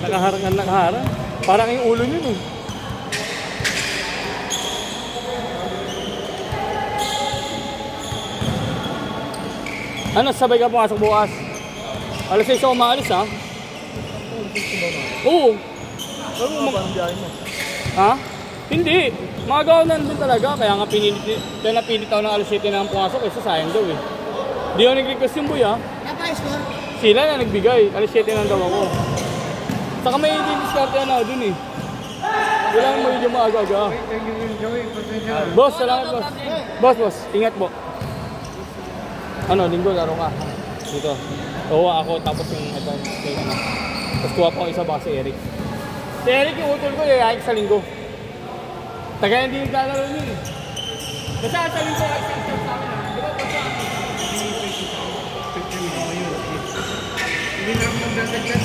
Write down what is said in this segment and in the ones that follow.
Nakaharang. Parang yung ulo nyo eh. Ano, sabay ka pumasok bukas? Alas 6 ako maalis ha? Oo. Ano ba ang biyahe mo? Ha? Hindi. Magaw nandun talaga. Kaya nga pinilit ako ng alas 7 na pumasok kasi sayang daw eh. Di ako nag-request yung boy ha? Napayos ko? Sila na nagbigay. Alas 7 na daw ako. Saka may didiskarte na ako dun eh. Wala mo yung maaga-aga. Boss, salamat boss. Boss, ingat po. Ano, linggo, laro ka. Dito. Oo, ako, tapos yung ito. Tapos kuha pa ako isa baka si Eric. Si Eric yung utol ko, yayayik sa linggo. Tagay hindi naglalaro niyo eh. Basta sa linggo, ay sa akin ha. Diba, basta? Hindi na ako magdadagdag.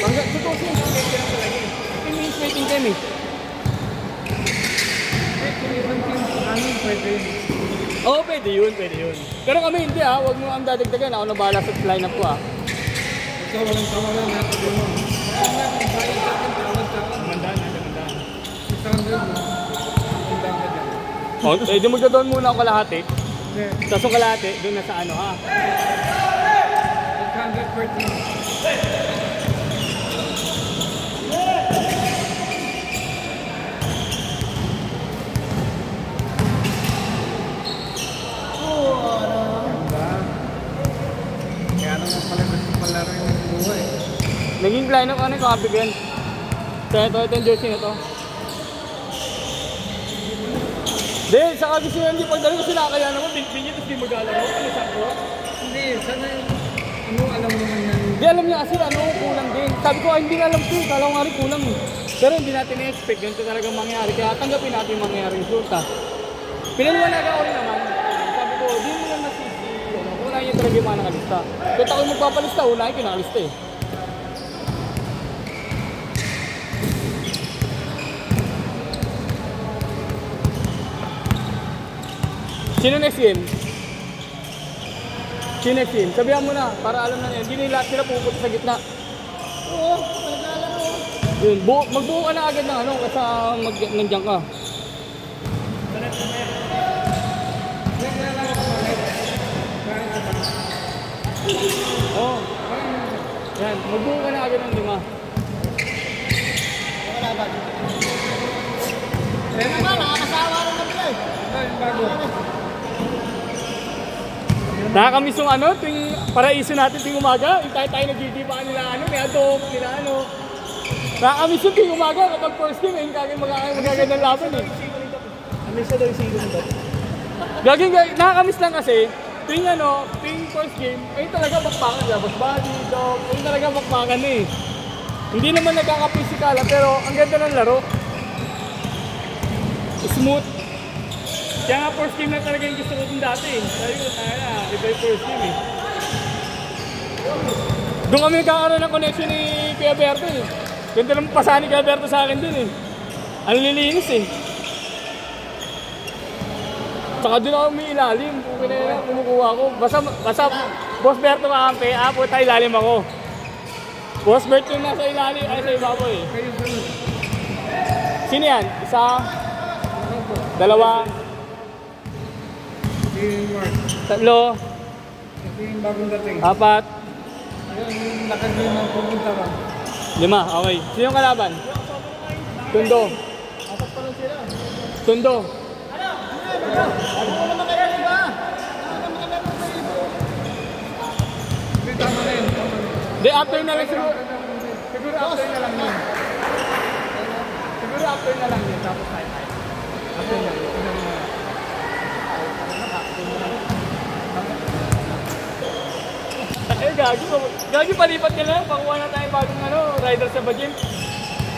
Totoo siya, hindi na talaga eh. 15 minutes waiting time eh. Kung ibang team sa amin, pwede. Oo, pwede yun. Pero kami hindi ha, huwag mo ang dadagdagan. Ako na bahala sa line-up ko ha. Ikaw, walang tawagan natin mo. Mandaan. Isang doon mo. Mandaan ka dyan. O, di magdadon muna ako kalahati. Tapos yung kalahati, doon na sa ano ha. 800 per team. Naging line up ano yung kapigyan. Kaya ito yung jersey na to. Dahil sa kabisihan hindi pagdali ko sila kaya naman pinipin tapos di maglalaro. Ano sa ko? Hindi, sana ano alam mo naman yan. Hindi alam niya kasi ano kulang din. Sabi ko hindi na alam ko, kala ko nga rin kulang eh. Pero hindi natin na-expect ganito talagang mangyari. Kaya tanggapin natin yung mangyaring resulta. Pinaliwanagan ko rin naman. Sabi ko, di mo lang nasisi. Unahin niya talaga yung mga nakalista. Kaya ako magpapalista, unahin ko nakalista eh. Sino next game? Sabihan mo na, para alam na yan. Hindi lahat sila pupunta sa gitna. Oo, naglalaro. Yun, magbuo ka na agad ng ano, kasi nandiyan ka. Oo. Yan, magbuo ka na agad ng 5. Wala ba? Ano ba, nakakasawa rin naman eh. Bago. Nakakamiss yung ano, tuwing paraiso natin tuwing umaga, yung tayo nagdidibaan nila ano, may adok, nila ano. Nakakamiss yung tuwing umaga kapag first game, yung magagandang laban eh. Amisa daw yung single dot. Nakakamiss lang kasi, tuwing ano, tuwing first game, ayun talaga bakbakan nila, boss body, dog, ayun talaga bakbakan eh. Hindi naman nagkakapisikala, pero ang ganda ng laro. Smooth. Kaya nga first game na talaga yung gusto ko din dati eh. Sabi ko, iba yung first game eh. Doon kami nagkakaroon ng connection ni Kuya Berto eh. Ganda lang pasahan ni Kuya Berto sa akin din eh. Ang lilinis eh. Tsaka doon ako may ilalim. Kung kumukuha ko. Basta Boss Berto kakampi, puta ilalim ako. Boss Berto yung nasa ilalim, ay sa ibabaw eh. Sino yan? Isa? Dalawa? Tatlo? Ito yung bagong dating. 4? Yung nakagame ang pumunta ka. 5, okay. Sino yung kalaban? Tundo. Tundo. Ano mo naman kayo, di ba? Hindi, tama na yun. Hindi, after na lang siguro. Siguro after na lang yun. Siguro after na lang yun. Tapos tayo. After na lang. Eh, gagi palipat ka lang. Pakuha na tayo bagong ano, rider sa Bajin.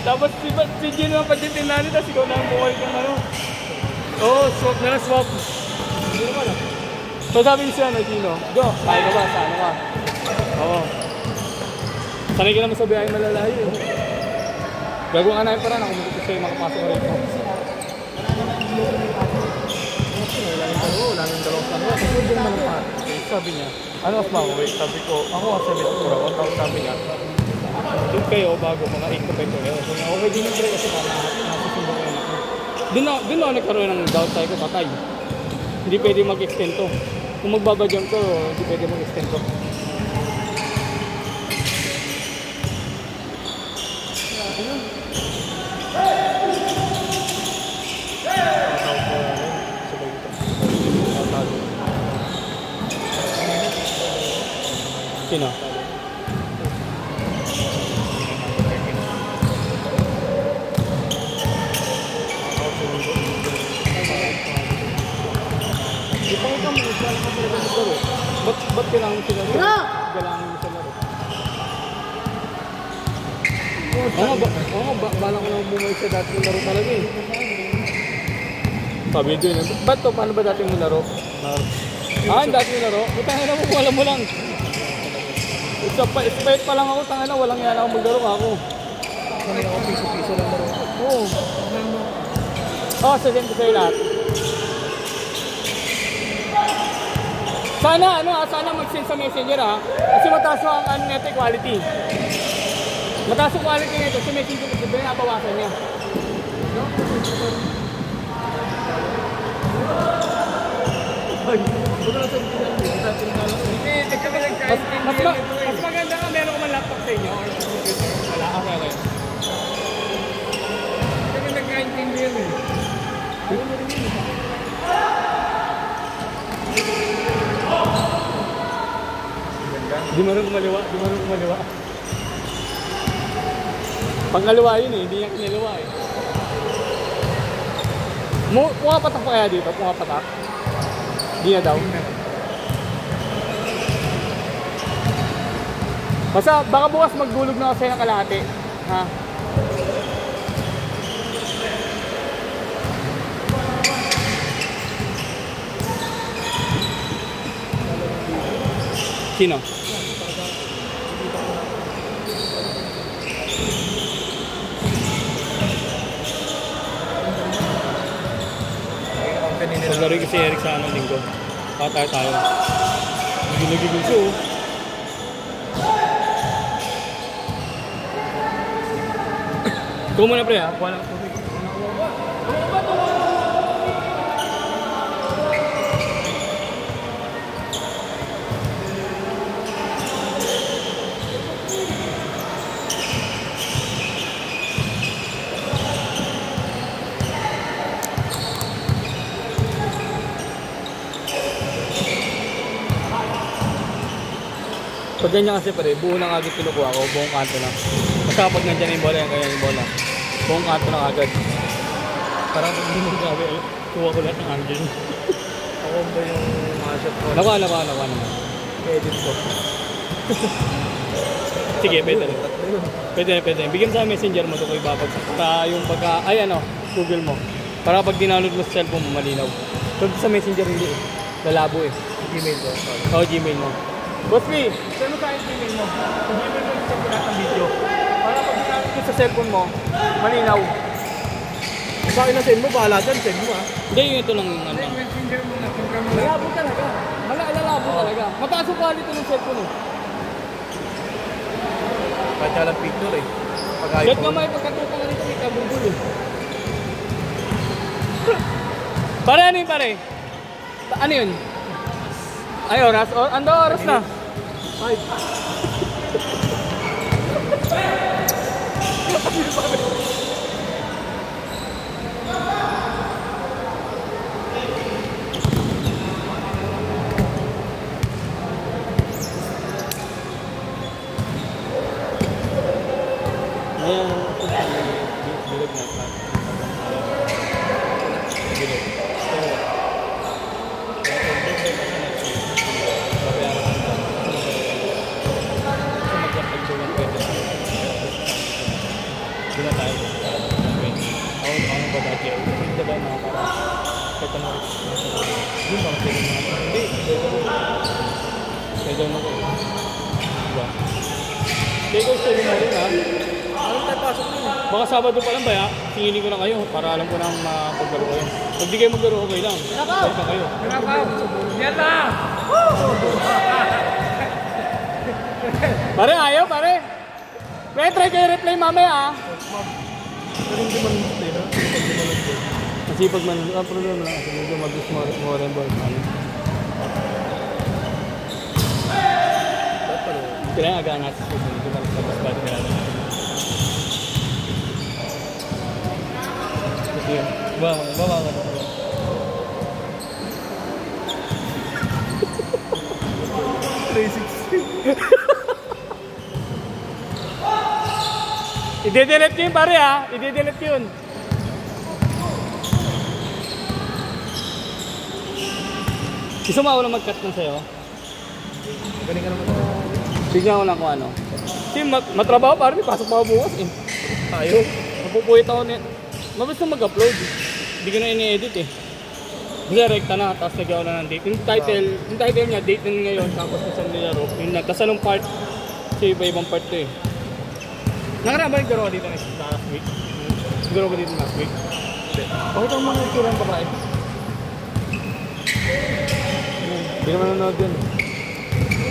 Tapos si Gino ang Bajin natin, tapos ikaw na ang bumalik ng ano. Oo, swap na lang, swap. So sabi niyo siya, no, Gino, go, kaya ka ba, sa ano ka? Oo. Sanay ka naman sa biyahe malalayo. Gagawin ka namin parang ako magiging sa'yo makapasok ka rito. Wala nang dalawang saan. Hindi naman ang pahat. Sabi niya, ano mas mawawit? Sabi ko, ako ang 74 ako. Tapos sabi niya, kayo bago mga 8 to 5 kayo. So, okay din yung break kasi nakasusundo ko yung ako. Doon ako nagkaroon ng doubt tayo ko, patay. Hindi pwede mag-extend to. Kung magbabadyan ko, hindi pwede mag-extend to. Sino? Ipakita mo, wala ka talaga sa laro. Ba't kailangan sila laro? Kailangan mo sa laro. Bala ko lang bumalik sa dati yung laro talaga eh. Sabi doon, ba't to? Paano ba dati yung laro? Dati yung laro? Butangin na mo, wala mo lang. Spite pa lang ako, tangina, walang yan ako maglaro ako. Kami ako piso-piso lang laro. Oo. Sasend ko sa'yo lahat. Sana mag-send sa messenger ha. Kasi mataas ang net quality. Mataas ang quality nito sa messenger kasi binabawasan niya. Mas maganda ka, meron ko man laptop sa inyo or computer. Wala, okay. Kami nagkaintindihan eh. Di marunong kumaliwa. Pangkaliwa yun eh, hindi niya kinaliwa eh. Pumapatak pa kaya dito? Pumapatak? Hindi na daw. Basta baka bukas maggulog na ako sa'yo ng kalahati. Ha? Sino? Maglaro kasi Eric sa anong linggo. Patay tayo. Gigil-gigil siya oh. Ikaw muna pre ha. Kuha lang tubig. Pag ganyan kasi pare, buo lang agad kinukuha ko, buong kanto lang. Basta kapag nandiyan yung bola, kaya yung bola. Buong kanto lang agad. Parang pag hindi mo gabi, kuha ko lahat ng angel. Ako ba yung mga shot ko? Nakuha naman. Edit ko. Sige, pwede. Bigyan sa messenger mo ito ko ibabagsak. Yung pagka, Google mo. Para pag dinaload mo sa cellphone mo, malinaw. Pag sa messenger hindi eh. Lalabo eh. Gmail ko. Oo, Gmail mo. Boss B, saan mo kahit Gmail mo? Sa Gmail mo send ko lahat ng video. Para pag dinaload mo sa cellphone mo, malinaw. Sa akin na send mo, bahala dyan, send mo ah. Hindi, yung ito lang yung ano. Messenger mo na, Lalabo talaga. Lalabo talaga. Mataas yung quality ng cellphone eh. Kahit ka lang picture eh. Shot nga may pagkatutan na rito, may kabubul eh. Pare, ano yun pare? Ano yun? Ay, oras? Ando oras na? 5. Baka Sabado pa lang ba ya? Tinginin ko na kayo para alam ko na mapaglaro kayo. Pag di kayo maglaro, okay lang. Balik na kayo. Yan lang! Pare, ayaw pare! Try kayo replay mamaya ah. Pero hindi man play na. Kasi pag man, problema lang kasi medyo mabis mo rin ball. Kailangan agaan natin sa susunod. Hindi malas labas ba ito kailangan. Kasi yun. Baba ka na. I-delete ko yun pare ha. I-delete ko yun. Gusto mo ako lang mag-cut ng sayo? Galing ka naman. Bigyan ko lang kung ano. Kasi matrabaho pare, may pasok pa ako bukas eh. Tayo? Mapupuwit ako niya. Mabis na mag-upload. Hindi ko na ini-edit eh. Kasi rekta na, tapos nagawa na ng date. Yung title niya, date na ngayon, tapos isang nilaro. Yun na, tapos anong part? Kasi iba-ibang part to eh. Nakaraan ba nagbaro ka dito last week? Nagbaro ka dito last week? Bakit ang mga itsura ng babae? Hindi naman nanonood yun.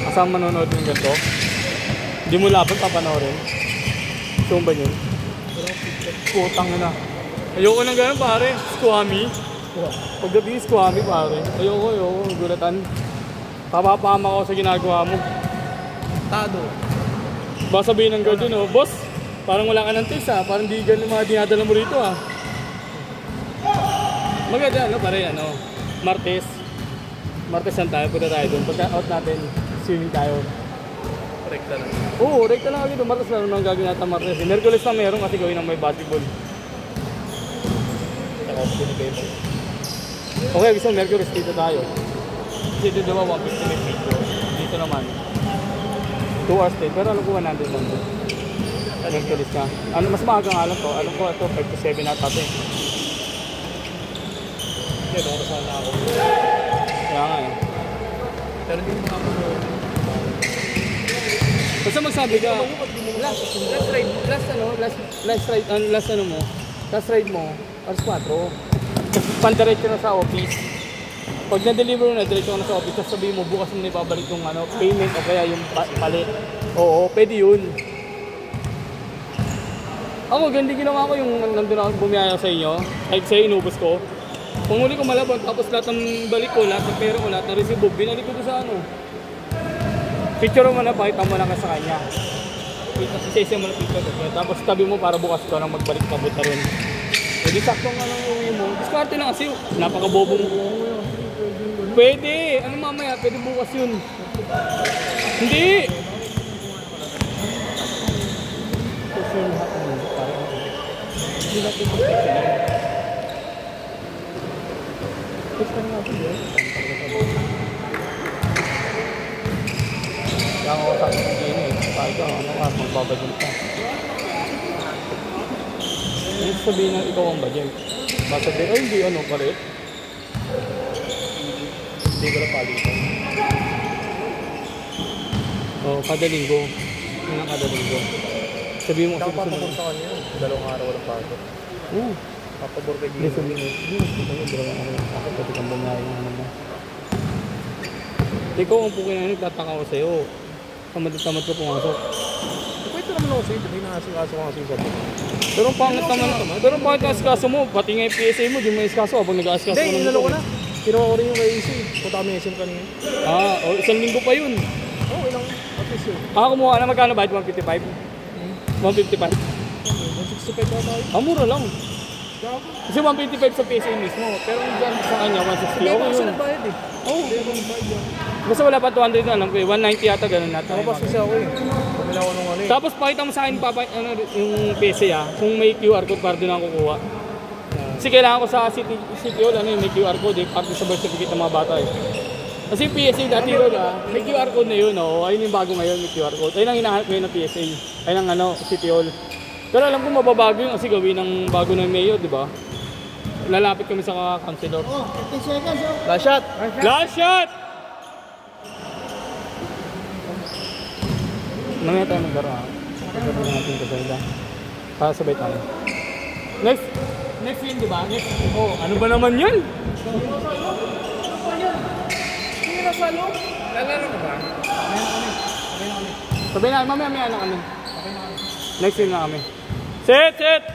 Asang manonood yung ganito? Hindi mo lapot papanoorin. Gusto mo ba yun? Putang na. Ayoko na gano'n pare. Squammy. Pagdating squammy pare. Ayoko. Gulatan. Papapama ko sa ginagawa mo. Tado. Baka sabihin ng guard yun, oh, boss, parang wala ka ng taste ha. Parang di ganun mga dinadala mo rito ha. Maganda ano pare, Martes lang tayo, punta tayo doon. Pagka out natin, swimming tayo. Rekta lang. Oo, rekta lang agad. Martes lang naman gagawin natin Martes. Merkulis na meron kasi gawin ng may basketball. Naka-option kayo mo. Okay, gusto Merkulis dito tayo. Kasi dito ba 150 dito. Dito naman 2 hours din, pero alam ko 100 lang doon. Merkulis ka. Ano, mas maaga nga lang to. Alam ko ito 5 to 7 na tato eh. Hindi, baka sana ako. Kaya nga eh. Pero hindi mo makapuno. Basta magsabi ka, last ride mo, alas 4. Pandiretso na sa office. Pag na-deliver na, diretso ka na sa office, tapos sabihin mo, bukas mo na ipabalik yung payment o kaya yung palit. Oo, pwede yun. Ako, gandi ginawa ko yung nandun ako bumiyaya sa inyo, kahit sa'yo inubos ko. Kung huli ko malabang, tapos lahat ng balik ko, lahat ng pera ko, lahat ng resibo, binalik ko doon sa ano. Picture mo na, pakita mo na ka sa kanya. Isa-isa mo na picture ko. Tapos tabi mo para bukas ko nang magbalik kabot na rin. E di saktong anong uwi mo. Diskarte na kasi, napakabobo mo. Pwede! Ano mamaya? Pwede bukas yun. Hindi! Kasi lahat mo, parang hindi natin mag-picture na rin. Picture na natin yun. Kaya ako sabi ko din eh. Kahit magbabadyan ka. Hindi sabihin na ikaw ang budget. Basta sabihin, ay hindi palit. Hindi ko na palitan. Oo, kada linggo. Yun ang kada linggo. Sabihin mo kasi gusto mo. Sa kanya, 2 araw walang pato. Oo. Papabor kay Hindi Gino. sabihin mo. Hindi sabihin mo. Ako pati kang bumahay ng ano mo. Ikaw ang pukin na nagtataka ko sa'yo. Tamad ko pumasok. Pwede naman ako sa'yo, hindi nakasikaso ko kasi sabi. Pero pangit naman. Pero bakit na-askaso mo? Pati nga yung PSA mo, di mo na-askaso habang nag-askaso mo. Hindi, inalo ko na. Kinuha ko rin yung kay AC. Punta kami SM kanina. Isang linggo pa yun. Oo, ilang at least yun. Kumuha na magkano ba? 155? 155? 165 pa tayo. Mura lang. Gago. Kasi 155 sa PSA mismo. Pero dyan sa kanya, 160. Hindi Okay ako kasi yun. nagbayad eh. Oo. Hindi ako nagbayad yan. Basta wala pa 200 na alam ko eh. 190 yata ganun natin. Nakabas kasi ako eh. Pumila ko nung ano eh. Tapos pakita mo sa akin yung PSA kung may QR code para doon ako kukuha. Kasi kailangan ko sa City Hall, may QR code eh, parte sa birth certificate ng mga bata eh. Kasi PSA dati yun may QR code na yun, ayun yung bago ngayon, may QR code. Ayun ang hinahanap ngayon ng PSA, ayun ang City Hall. Pero alam ko mababago yun kasi gawin ng bago ng mayor, di ba? Lalapit kami sa councilor. 15 seconds. Last shot! Last shot! Mamaya tayo maglaro ha. Maglaro natin ito sa ila. Para sabay tayo. Next yun, di ba? Next. Ano ba naman yun? Hindi na salo. Lalaro ka ba? Sabay na, mamaya na kami. Next game na kami. Set!